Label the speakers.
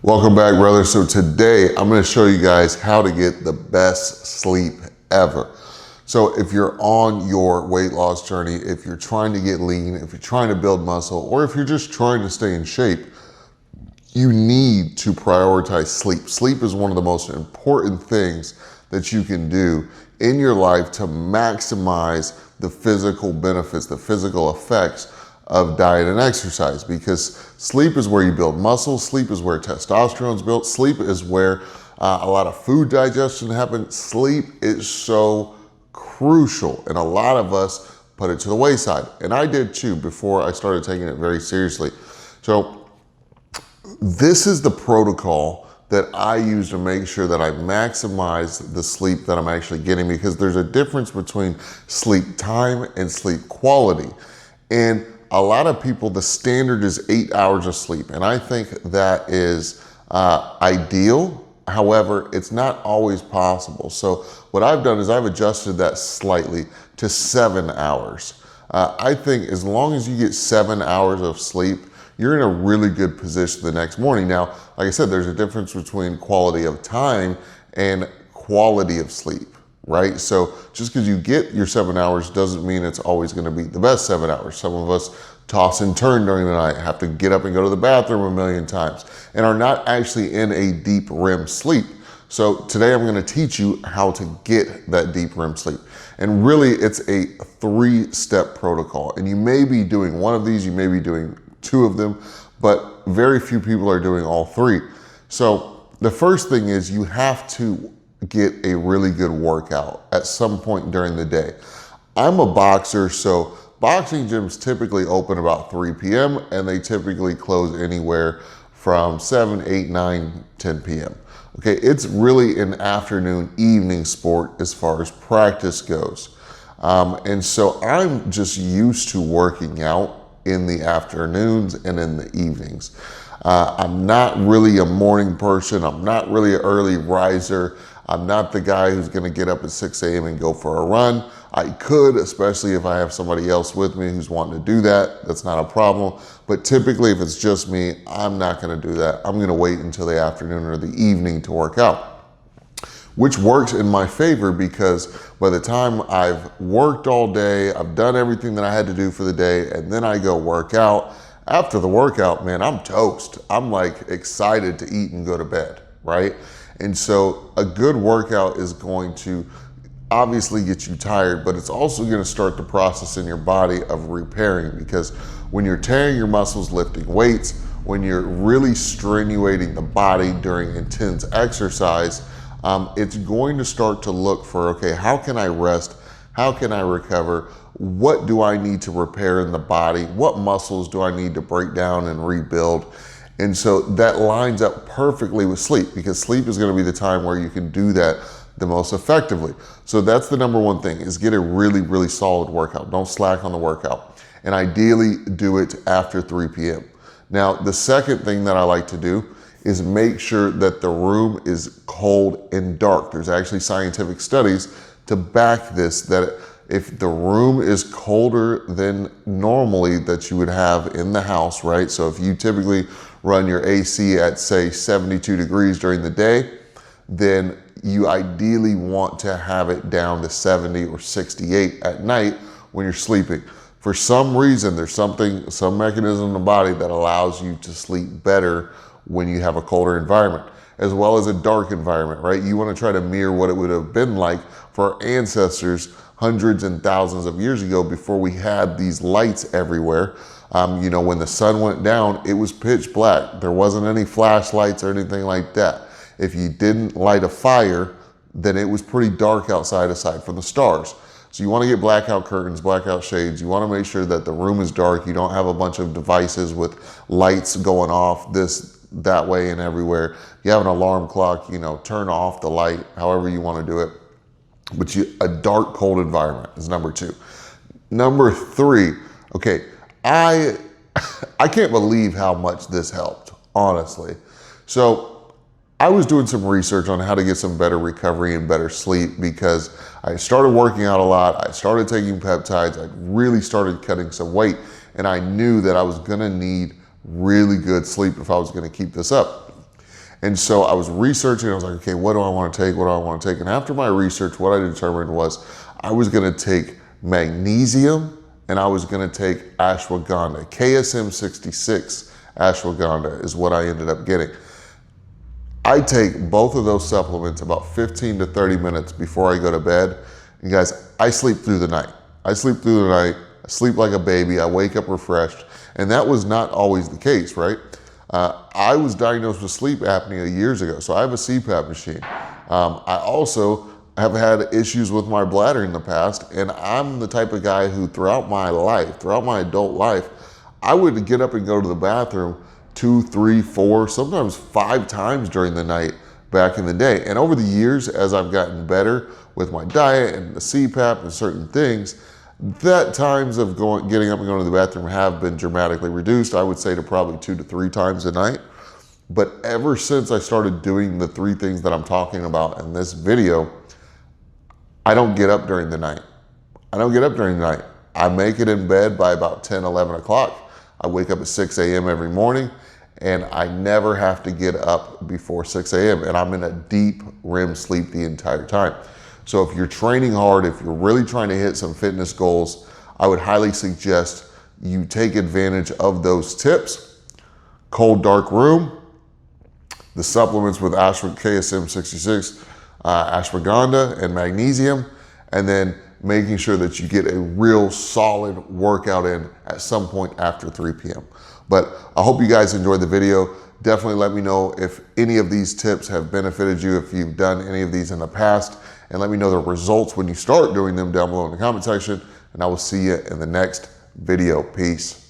Speaker 1: Welcome back, brother. So today I'm going to show you guys how to get the best sleep ever. So if you're on your weight loss journey, if you're trying to get lean, if you're trying to build muscle, or if you're just trying to stay in shape, you need to prioritize sleep. Sleep is one of the most important things that you can do in your life to maximize the physical benefits, the physical effects of diet and exercise, because sleep is where you build muscle. Sleep is where testosterone is built. Sleep is where a lot of food digestion happens. Sleep is so crucial, and a lot of us put it to the wayside, and I did too before I started taking it very seriously. So this is the protocol that I use to make sure that I maximize the sleep that I'm actually getting, because there's a difference between sleep time and sleep quality. And a lot of people, the standard is 8 hours of sleep, and I think that is ideal. However, it's not always possible. So what I've done is I've adjusted that slightly to 7 hours. I think as long as you get 7 hours of sleep, you're in a really good position the next morning. Now, like I said, there's a difference between quality of time and quality of sleep, right? So just because you get your 7 hours doesn't mean it's always going to be the best 7 hours. Some of us toss and turn during the night, have to get up and go to the bathroom a million times, and are not actually in a deep REM sleep. So today I'm going to teach you how to get that deep REM sleep. And really it's a 3-step protocol. And you may be doing one of these, you may be doing 2 of them, but very few people are doing all 3. So the first thing is you have to get a really good workout at some point during the day. I'm a boxer, so boxing gyms typically open about 3 p.m. and they typically close anywhere from 7, 8, 9, 10 p.m. Okay, it's really an afternoon, evening sport as far as practice goes. And so I'm just used to working out in the afternoons and in the evenings. I'm not really a morning person. I'm not really an early riser. I'm not the guy who's gonna get up at 6 a.m. and go for a run. I could, especially if I have somebody else with me who's wanting to do that. That's not a problem. But typically if it's just me, I'm not gonna do that. I'm gonna wait until the afternoon or the evening to work out, which works in my favor, because by the time I've worked all day, I've done everything that I had to do for the day, and then I go work out. After the workout, man, I'm toast. I'm like excited to eat and go to bed, right? And so a good workout is going to obviously get you tired, but it's also going to start the process in your body of repairing, because when you're tearing your muscles lifting weights, when you're really strenuating the body during intense exercise, it's going to start to look for, okay, how can I rest? How can I recover? What do I need to repair in the body? What muscles do I need to break down and rebuild? And so that lines up perfectly with sleep, because sleep is going to be the time where you can do that the most effectively. So that's the number one thing, is get a really, really solid workout. Don't slack on the workout. And ideally do it after 3 p.m. Now, the second thing that I like to do is make sure that the room is cold and dark. There's actually scientific studies to back this, that if the room is colder than normally that you would have in the house, right? So if you typically run your AC at, say, 72 degrees during the day, then you ideally want to have it down to 70 or 68 at night when you're sleeping. For some reason, there's some mechanism in the body that allows you to sleep better when you have a colder environment, as well as a dark environment, right? You want to try to mirror what it would have been like for our ancestors hundreds and thousands of years ago, before we had these lights everywhere. You know, when the sun went down, it was pitch black. There wasn't any flashlights or anything like that. If you didn't light a fire, then it was pretty dark outside aside from the stars. So you want to get blackout curtains, blackout shades. You want to make sure that the room is dark. You don't have a bunch of devices with lights going off this, that way, and everywhere. You have an alarm clock, you know, turn off the light, however you want to do it. But a dark, cold environment is number 2. Number 3, okay, I can't believe how much this helped, honestly. So I was doing some research on how to get some better recovery and better sleep, because I started working out a lot. I started taking peptides. I really started cutting some weight, and I knew that I was going to need really good sleep if I was going to keep this up. And so I was researching, I was like, okay, what do I want to take? What do I want to take? And after my research, what I determined was I was going to take magnesium and I was going to take ashwagandha. KSM 66 ashwagandha is what I ended up getting. I take both of those supplements about 15 to 30 minutes before I go to bed. And guys, I sleep through the night. I sleep through the night. I sleep like a baby. I wake up refreshed. And that was not always the case, right? I was diagnosed with sleep apnea years ago, so I have a CPAP machine. I also have had issues with my bladder in the past, and I'm the type of guy who throughout my life, throughout my adult life, I would get up and go to the bathroom 2, 3, 4, sometimes 5 times during the night back in the day. And over the years, as I've gotten better with my diet and the CPAP and certain things, that times of getting up and going to the bathroom have been dramatically reduced. I would say to probably 2 to 3 times a night. But ever since I started doing the 3 things that I'm talking about in this video, I don't get up during the night. I don't get up during the night. I make it in bed by about 10, 11 o'clock. I wake up at 6 a.m. every morning, and I never have to get up before 6 a.m. And I'm in a deep REM sleep the entire time. So if you're training hard, if you're really trying to hit some fitness goals, I would highly suggest you take advantage of those tips. Cold, dark room, the supplements with KSM 66, ashwagandha and magnesium, and then making sure that you get a real solid workout in at some point after 3 p.m. But I hope you guys enjoyed the video. Definitely let me know if any of these tips have benefited you, if you've done any of these in the past, and let me know the results when you start doing them down below in the comment section, and I will see you in the next video. Peace.